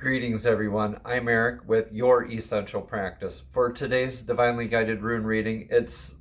Greetings, everyone. I'm Eric with Your Essential Practice. For today's Divinely Guided Rune reading,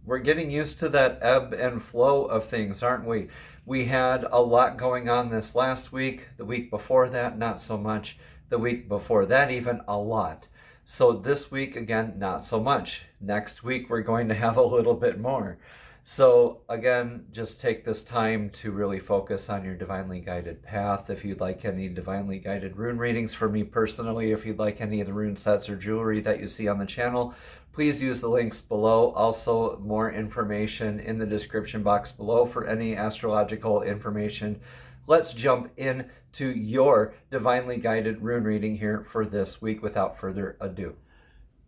we're getting used to that ebb and flow of things, aren't we? We had a lot going on this last week. The week before that, not so much. The week before that, even a lot. So this week, again, not so much. Next week, we're going to have a little bit more. So again, just take this time to really focus on your divinely guided path. If you'd like any divinely guided rune readings for me personally, if you'd like any of the rune sets or jewelry that you see on the channel, please use the links below. Also, more information in the description box below for any astrological information. Let's jump into your divinely guided rune reading here for this week without further ado.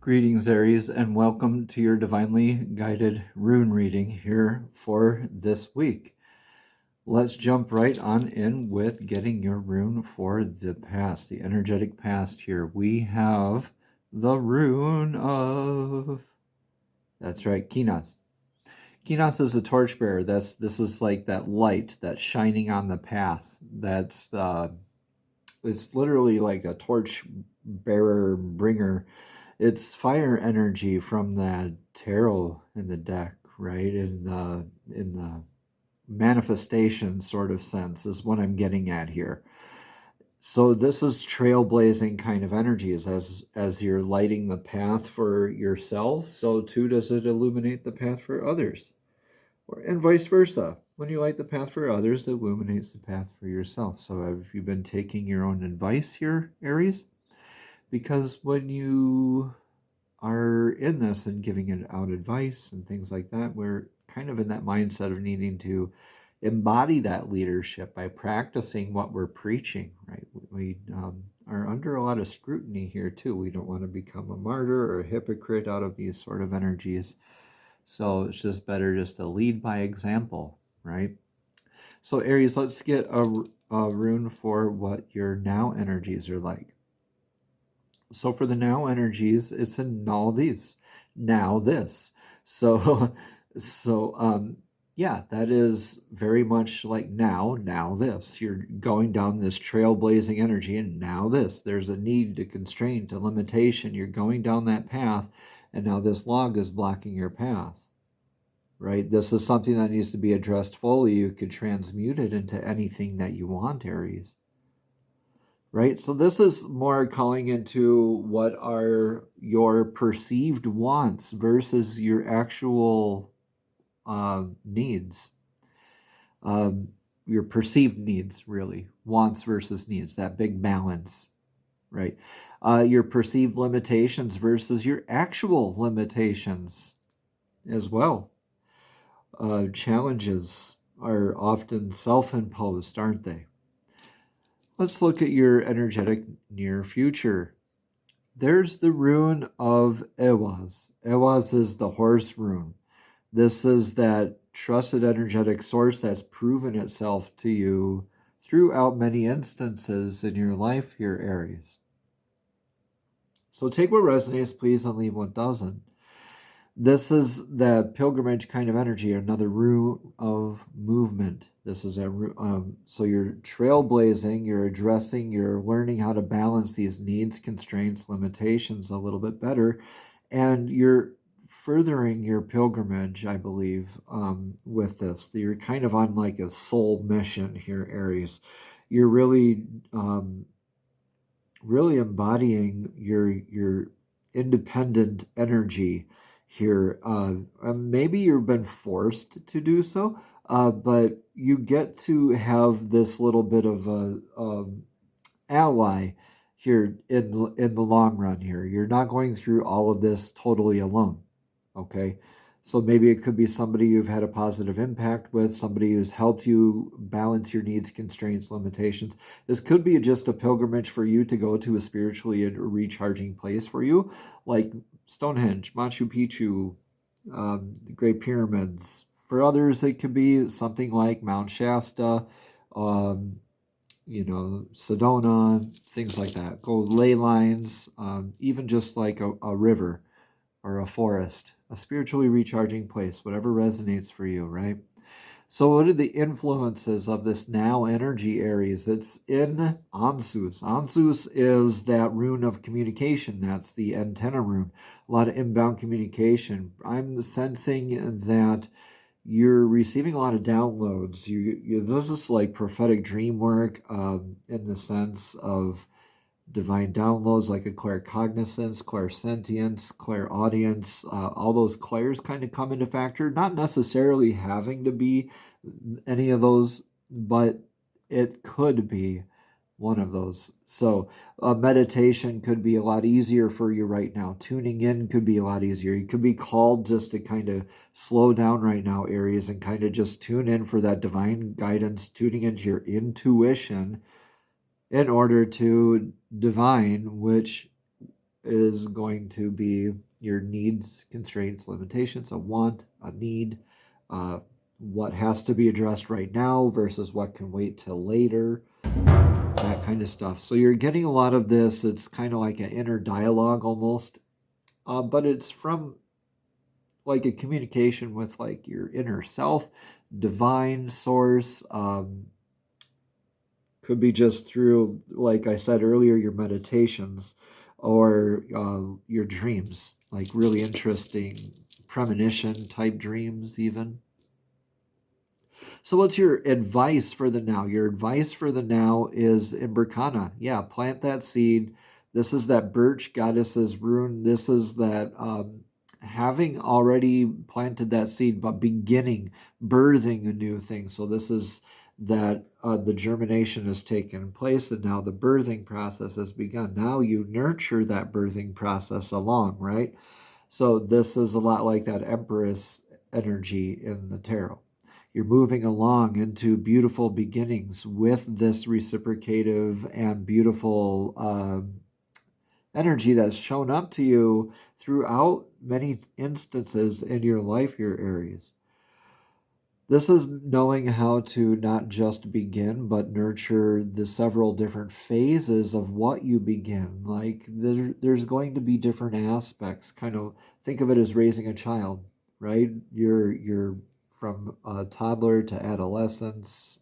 Greetings, Aries, and welcome to your divinely guided rune reading here for this week. Let's jump right on in with getting your rune for the past, the energetic past here. We have the rune of, that's right, Kinas. Kinas is a torchbearer. This is like that light that's shining on the path. It's literally like a torch bearer, bringer. It's fire energy from that tarot in the deck, right? In the manifestation sort of sense is what I'm getting at here. So this is trailblazing kind of energies as you're lighting the path for yourself. So too does it illuminate the path for others, and vice versa. When you light the path for others, it illuminates the path for yourself. So have you been taking your own advice here, Aries? Because when you are in this and giving it out advice and things like that, we're kind of in that mindset of needing to embody that leadership by practicing what we're preaching, right? We are under a lot of scrutiny here too. We don't want to become a martyr or a hypocrite out of these sort of energies. So it's just better just to lead by example, right? So Aries, let's get a rune for what your now energies are like. So for the now energies, it's a now these, now this. So yeah, that is very much like now this. You're going down this trailblazing energy, and now this. There's a need to constraint, to limitation. You're going down that path, and now this log is blocking your path, right? This is something that needs to be addressed fully. You could transmute it into anything that you want, Aries. Right? So this is more calling into what are your perceived wants versus your actual needs. Your perceived needs, really. Wants versus needs, that big balance, right? Your perceived limitations versus your actual limitations as well. Challenges are often self-imposed, aren't they? Let's look at your energetic near future. There's the rune of Ewaz. Ewaz is the horse rune. This is that trusted energetic source that's proven itself to you throughout many instances in your life here, Aries. So take what resonates, please, and leave what doesn't. This is the pilgrimage kind of energy, another rune of movement. This is so you're trailblazing, you're addressing, you're learning how to balance these needs, constraints, limitations a little bit better, and you're furthering your pilgrimage, I believe, with this. You're kind of on like a soul mission here, Aries. You're really embodying your independent energy here. Maybe you've been forced to do so, but you get to have this little bit of a ally here in the long run here. You're not going through all of this totally alone, okay? So maybe it could be somebody you've had a positive impact with, somebody who's helped you balance your needs, constraints, limitations. This could be just a pilgrimage for you to go to a spiritually recharging place for you, like Stonehenge, Machu Picchu, the Great Pyramids. For others, it could be something like Mount Shasta, Sedona, things like that. Go ley lines, even just like a river or a forest, a spiritually recharging place, whatever resonates for you, right? So what are the influences of this now energy, Aries? It's in Ansus. Ansus is that rune of communication. That's the antenna rune. A lot of inbound communication. I'm sensing that you're receiving a lot of downloads. This is like prophetic dream work, in the sense of divine downloads like a claircognizance, clairsentience, clairaudience. All those clairs kind of come into factor. Not necessarily having to be any of those, but it could be one of those. So meditation could be a lot easier for you right now. Tuning in could be a lot easier. You could be called just to kind of slow down right now, Aries, and kind of just tune in for that divine guidance, tuning into your intuition in order to divine, which is going to be your needs, constraints, limitations, a want, a need, what has to be addressed right now versus what can wait till later, that kind of stuff. So you're getting a lot of this. It's kind of like an inner dialogue almost, but it's from like a communication with like your inner self, divine source. Could be just through, like I said earlier, your meditations or your dreams, like really interesting premonition type dreams even. So what's your advice for the now? Your advice for the now is in Berkana. Yeah, plant that seed. This is that birch goddess's rune. This is that having already planted that seed, but beginning, birthing a new thing. So this is that the germination has taken place and now the birthing process has begun. Now you nurture that birthing process along, right? So this is a lot like that Empress energy in the tarot. You're moving along into beautiful beginnings with this reciprocative and beautiful energy that's shown up to you throughout many instances in your life here, Aries. This is knowing how to not just begin, but nurture the several different phases of what you begin. Like there's going to be different aspects. Kind of think of it as raising a child, right? You're from a toddler to adolescence.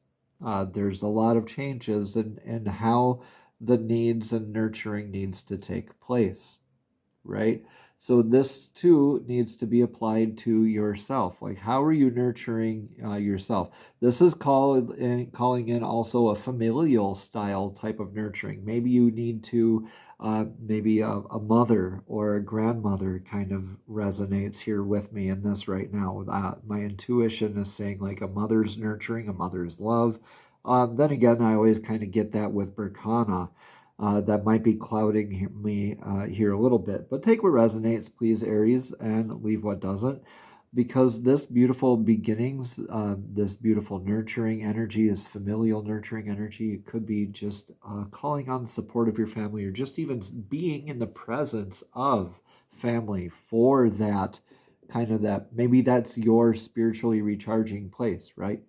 There's a lot of changes in how the needs and nurturing needs to take place, right? So this too needs to be applied to yourself. Like, how are you nurturing yourself? This is calling in also a familial style type of nurturing. Maybe you need to, maybe a mother or a grandmother kind of resonates here with me in this right now. My intuition is saying like a mother's nurturing, a mother's love. Then again, I always kind of get that with Berkana. That might be clouding me here a little bit. But take what resonates, please, Aries, and leave what doesn't. Because this beautiful beginnings, this beautiful nurturing energy, this familial nurturing energy, it could be just calling on the support of your family or just even being in the presence of family for that kind of that. Maybe that's your spiritually recharging place, right?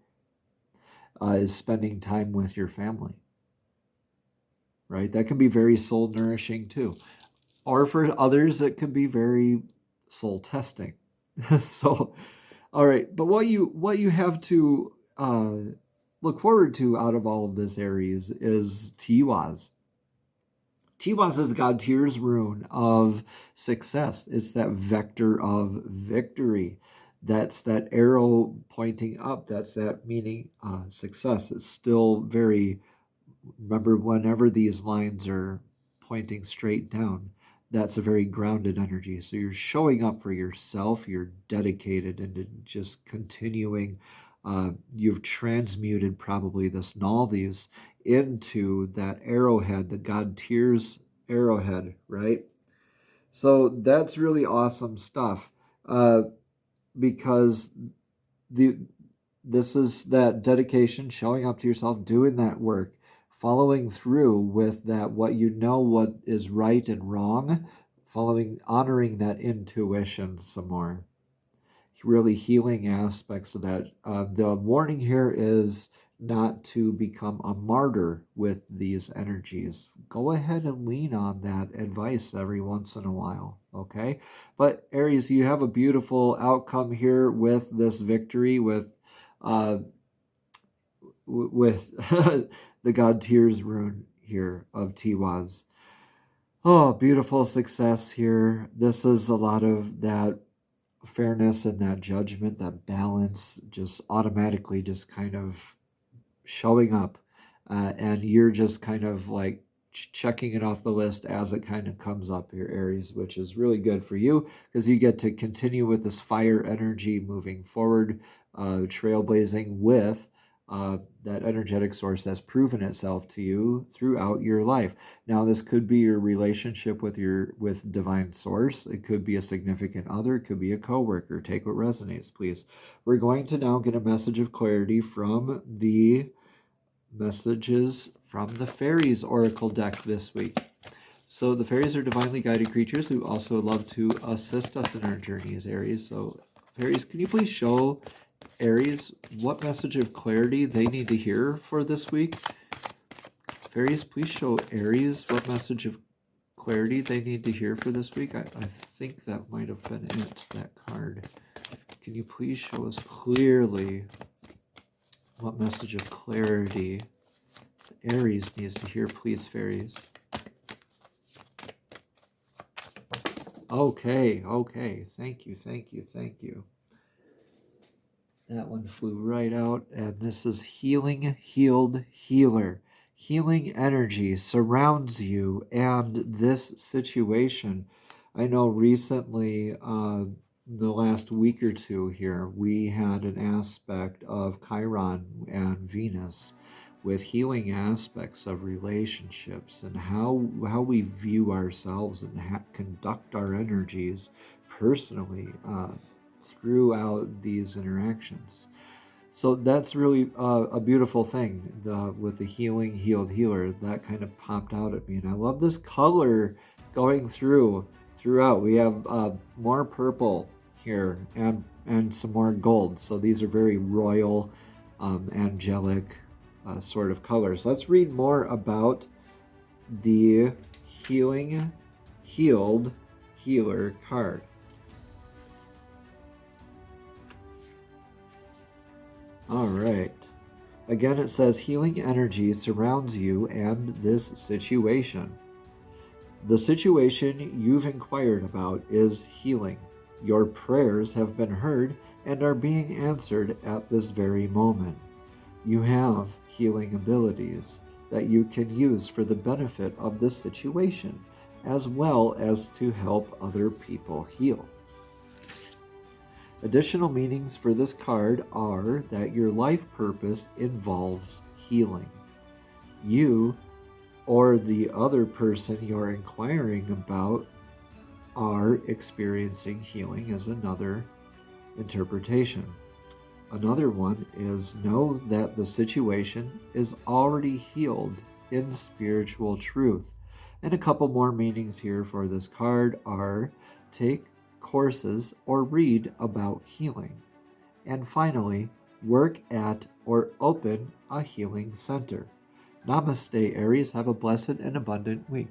Is spending time with your family, right? That can be very soul nourishing too. Or for others, it can be very soul testing. So, all right. But what you have to look forward to out of all of this, Aries, is Tiwaz. Tiwaz is the God Tyr's rune of success. It's that vector of victory. That's that arrow pointing up. That's that meaning success. It's still very. Remember, whenever these lines are pointing straight down, that's a very grounded energy. So you're showing up for yourself, you're dedicated into just continuing. You've transmuted probably this Naldi's into that arrowhead, the God Tyr's arrowhead, right? So that's really awesome stuff because the this is that dedication, showing up to yourself, doing that work, following through with that, what you know, what is right and wrong, honoring that intuition some more. Really healing aspects of that. The warning here is not to become a martyr with these energies. Go ahead and lean on that advice every once in a while, okay? But Aries, you have a beautiful outcome here with this victory, with with the God Tears rune here of Tiwaz. Oh, beautiful success here. This is a lot of that fairness and that judgment, that balance, just automatically just kind of showing up. And you're just kind of like checking it off the list as it kind of comes up here, Aries, which is really good for you because you get to continue with this fire energy moving forward, trailblazing with that energetic source that's proven itself to you throughout your life. Now, this could be your relationship with divine source. It could be a significant other. It could be a coworker. Take what resonates, please. We're going to now get a message of clarity from the messages from the Fairies Oracle deck this week. So the fairies are divinely guided creatures who also love to assist us in our journeys, Aries. So fairies, can you please show Aries what message of clarity they need to hear for this week? Fairies, please show Aries what message of clarity they need to hear for this week. I think that might have been it, that card. Can you please show us clearly what message of clarity Aries needs to hear, please, fairies? Okay. Thank you. That one flew right out, and this is healing, healed, healer. Healing energy surrounds you and this situation. I know recently, the last week or two here, we had an aspect of Chiron and Venus with healing aspects of relationships and how we view ourselves and conduct our energies personally throughout these interactions. So that's really a beautiful thing with the healing, healed, healer. That kind of popped out at me. And I love this color going throughout. We have more purple here and some more gold. So these are very royal, angelic sort of colors. Let's read more about the healing, healed, healer card. All right. Again, it says healing energy surrounds you and this situation. The situation you've inquired about is healing. Your prayers have been heard and are being answered at this very moment. You have healing abilities that you can use for the benefit of this situation, as well as to help other people heal. Additional meanings for this card are that your life purpose involves healing. You or the other person you're inquiring about are experiencing healing is another interpretation. Another one is know that the situation is already healed in spiritual truth. And a couple more meanings here for this card are take courses or read about healing. And finally, work at or open a healing center. Namaste, Aries. Have a blessed and abundant week.